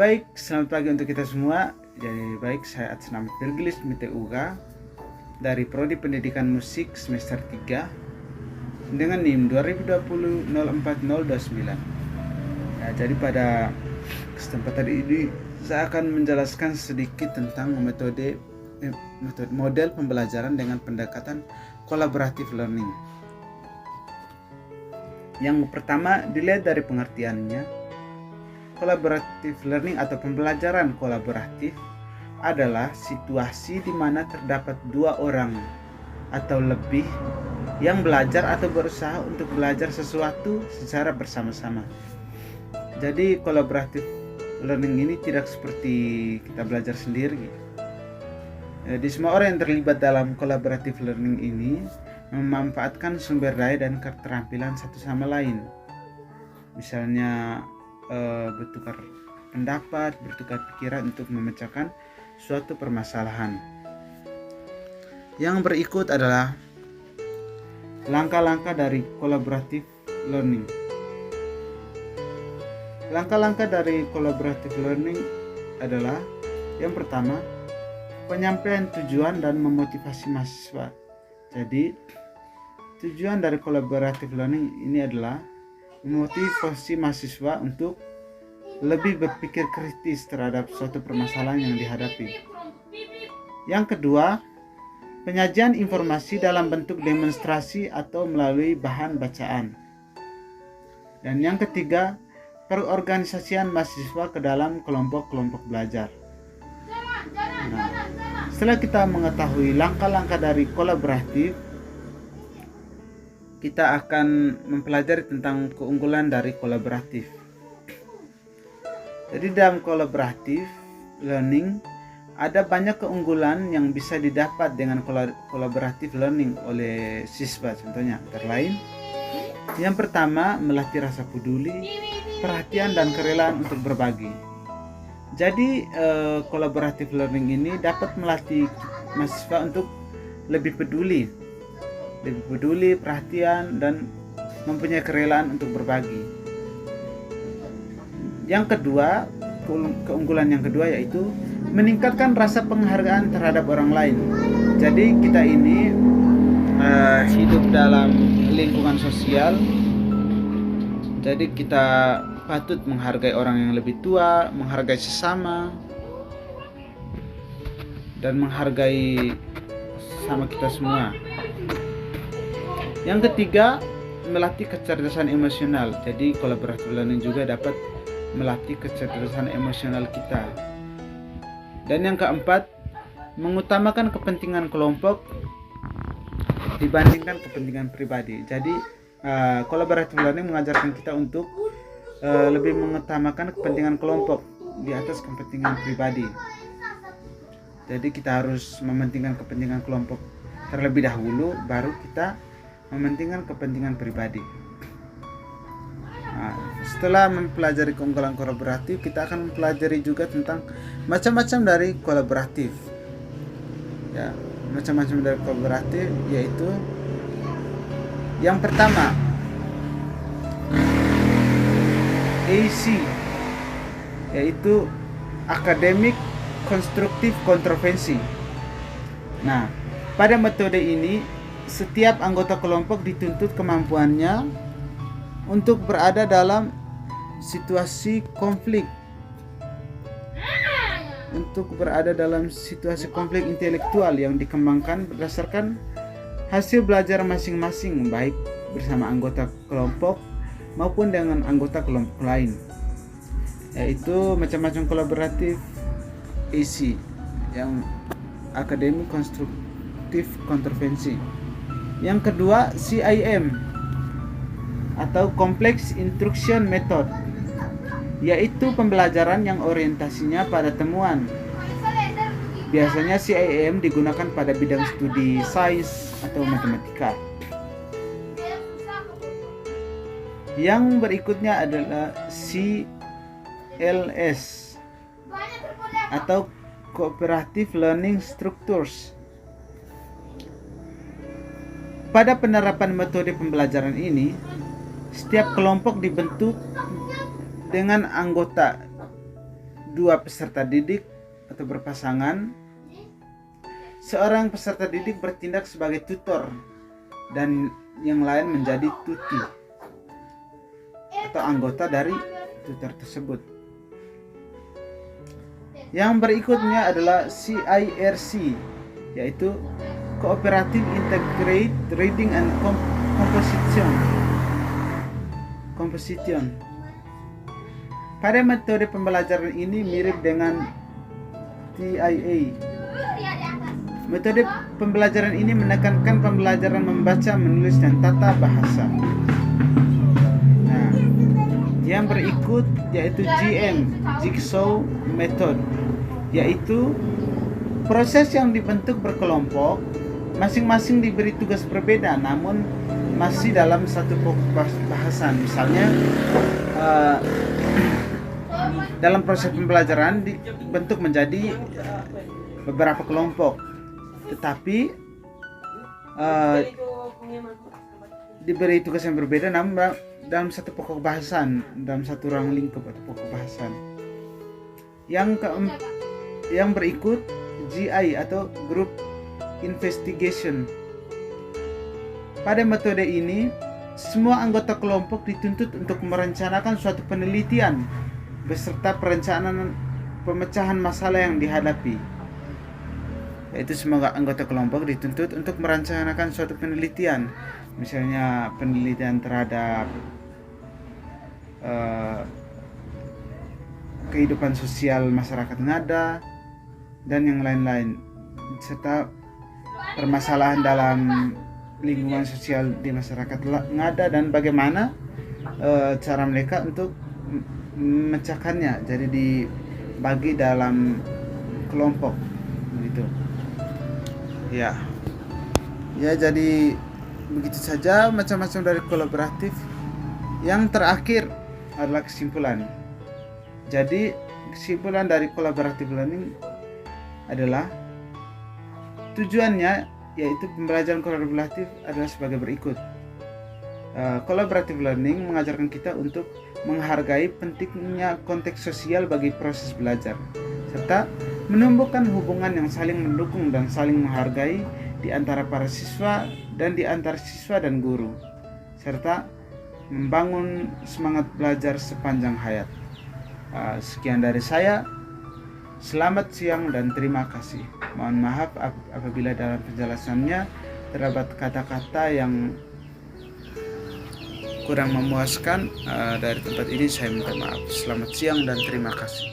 Baik, selamat pagi untuk kita semua. Jadi baik, saya atas nama Virgilis Mite Uga dari Prodi Pendidikan Musik semester 3 dengan NIM 2020-04029. Ya, jadi pada kesempatan ini saya akan menjelaskan sedikit tentang model pembelajaran dengan pendekatan collaborative learning. Yang pertama, dilihat dari pengertiannya. Collaborative learning atau pembelajaran kolaboratif adalah situasi di mana terdapat dua orang atau lebih yang belajar atau berusaha untuk belajar sesuatu secara bersama-sama. Jadi collaborative learning ini tidak seperti kita belajar sendiri. Jadi semua orang yang terlibat dalam collaborative learning ini memanfaatkan sumber daya dan keterampilan satu sama lain. Misalnya bertukar pendapat, bertukar pikiran untuk memecahkan suatu permasalahan. Yang berikut adalah langkah-langkah dari collaborative learning. Langkah-langkah dari collaborative learning adalah yang pertama, penyampaian tujuan dan memotivasi mahasiswa. Jadi, tujuan dari collaborative learning ini adalah memotivasi mahasiswa untuk lebih berpikir kritis terhadap suatu permasalahan yang dihadapi. Yang kedua, penyajian informasi dalam bentuk demonstrasi atau melalui bahan bacaan. Dan yang ketiga, perorganisasian mahasiswa ke dalam kelompok-kelompok belajar. Nah, setelah kita mengetahui langkah-langkah dari kolaboratif, kita akan mempelajari tentang keunggulan dari kolaboratif. Jadi dalam kolaboratif learning ada banyak keunggulan yang bisa didapat dengan kolaboratif learning oleh siswa. Contohnya antara lain, yang pertama, melatih rasa peduli, perhatian dan kerelaan untuk berbagi. Jadi kolaboratif learning ini dapat melatih mahasiswa untuk lebih peduli, perhatian, dan mempunyai kerelaan untuk berbagi. Yang kedua, keunggulan yang kedua yaitu meningkatkan rasa penghargaan terhadap orang lain. Jadi kita ini hidup dalam lingkungan sosial. Jadi kita patut menghargai orang yang lebih tua, menghargai sesama, dan menghargai sama kita semua. Yang ketiga, melatih kecerdasan emosional. Jadi collaborative learning juga dapat melatih kecerdasan emosional kita. Dan yang keempat, mengutamakan kepentingan kelompok dibandingkan kepentingan pribadi. Jadi collaborative learning mengajarkan kita untuk lebih mengutamakan kepentingan kelompok di atas kepentingan pribadi. Jadi kita harus mementingkan kepentingan kelompok terlebih dahulu, baru kita mementingkan kepentingan pribadi. Nah, setelah mempelajari keunggulan kolaboratif, kita akan mempelajari juga tentang macam-macam dari kolaboratif. Ya, macam-macam dari kolaboratif yaitu yang pertama, AC, yaitu Academic Constructive Controversy. Nah, pada metode ini setiap anggota kelompok dituntut kemampuannya untuk berada dalam situasi konflik intelektual yang dikembangkan berdasarkan hasil belajar masing-masing, baik bersama anggota kelompok maupun dengan anggota kelompok lain. Yaitu macam-macam kolaboratif AC yang Academic Constructive Controversy. Yang kedua, CIM atau Complex Instruction Method, yaitu pembelajaran yang orientasinya pada temuan. Biasanya CIM digunakan pada bidang studi sains atau matematika. Yang berikutnya adalah CLS atau Cooperative Learning Structures. Pada penerapan metode pembelajaran ini, setiap kelompok dibentuk dengan anggota dua peserta didik atau berpasangan. Seorang peserta didik bertindak sebagai tutor dan yang lain menjadi tuti atau anggota dari tutor tersebut. Yang berikutnya adalah CIRC, yaitu Cooperative Integrated Reading and Composition. Pada metode pembelajaran ini mirip dengan TIA. Metode pembelajaran ini menekankan pembelajaran membaca, menulis, dan tata bahasa. Nah, yang berikut yaitu GM, Jigsaw Method, yaitu proses yang dibentuk berkelompok, masing-masing diberi tugas berbeda, namun masih dalam satu pokok bahasan. Misalnya, dalam proses pembelajaran dibentuk menjadi beberapa kelompok, tetapi diberi tugas yang berbeda namun dalam satu pokok bahasan, dalam satu ruang lingkup atau pokok bahasan. Yang berikut GI atau Group Investigation. Pada metode ini, semua anggota kelompok dituntut untuk merencanakan suatu penelitian beserta perencanaan pemecahan masalah yang dihadapi. Yaitu semua anggota kelompok dituntut untuk merencanakan suatu penelitian, misalnya penelitian terhadap kehidupan sosial masyarakat Ngada dan yang lain-lain, serta permasalahan dalam lingkungan sosial di masyarakat Ngada dan bagaimana cara mereka untuk memecahkannya, jadi dibagi dalam kelompok begitu. Ya, jadi begitu saja macam-macam dari kolaboratif. Yang terakhir adalah kesimpulan. Jadi kesimpulan dari collaborative learning adalah tujuannya yaitu pembelajaran kolaboratif adalah sebagai berikut. Collaborative learning mengajarkan kita untuk menghargai pentingnya konteks sosial bagi proses belajar, serta menumbuhkan hubungan yang saling mendukung dan saling menghargai di antara para siswa dan di antara siswa dan guru, serta membangun semangat belajar sepanjang hayat. Sekian dari saya. Selamat siang dan terima kasih. Mohon maaf apabila dalam penjelasannya terdapat kata-kata yang kurang memuaskan. Dari tempat ini saya minta maaf. Selamat siang dan terima kasih.